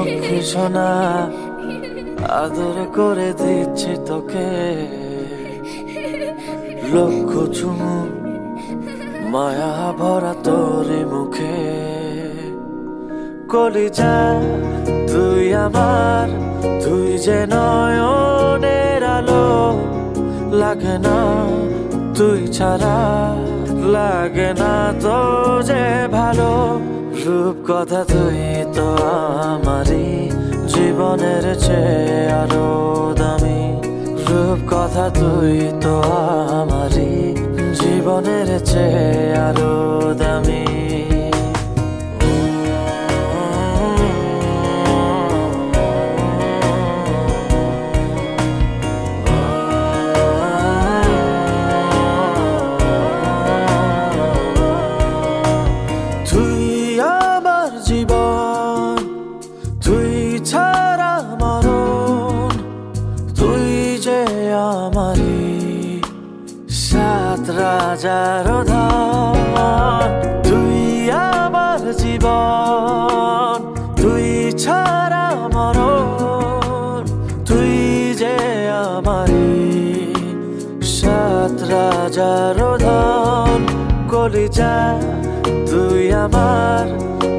লক্ষ্মী সোনা আদর করে দিচ্ছি তোকে, লক্ষ চুমু মায়া ভরা তোর মুখে। কলিজা তুই আমার, তুই যে নয়নের আলো, লাগে না তুই ছাড়া, লাগে না তো যে ভালো। রূপ কথা তুই তো আমারই জীবনের চেয়ে আরো দামি, রূপ কথা তুই তো আমারই জীবনের চেয়ে আরো দামি। তুই আমার জীবন, তুই ছাড়া মরণ, তুই যে আমারই সাত রাজার ধন। তুই আমার জীবন, তুই ছাড়া মরণ, তুই যে আমারই সাত রাজার ধন। কলিজা তুই আমার,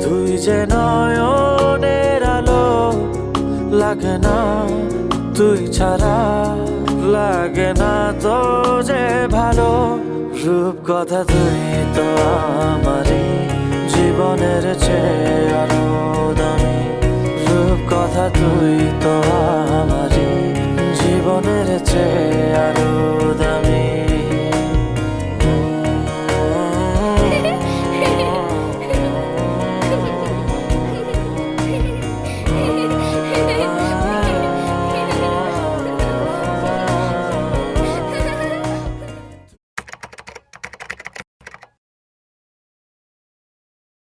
তুই যে নয়নের আলো, লাগে না তুই ছাড়া, লাগে না তো যে ভালো। রূপ কথা তুই তো আমারই জীবনের চেয়ে আরো দামি।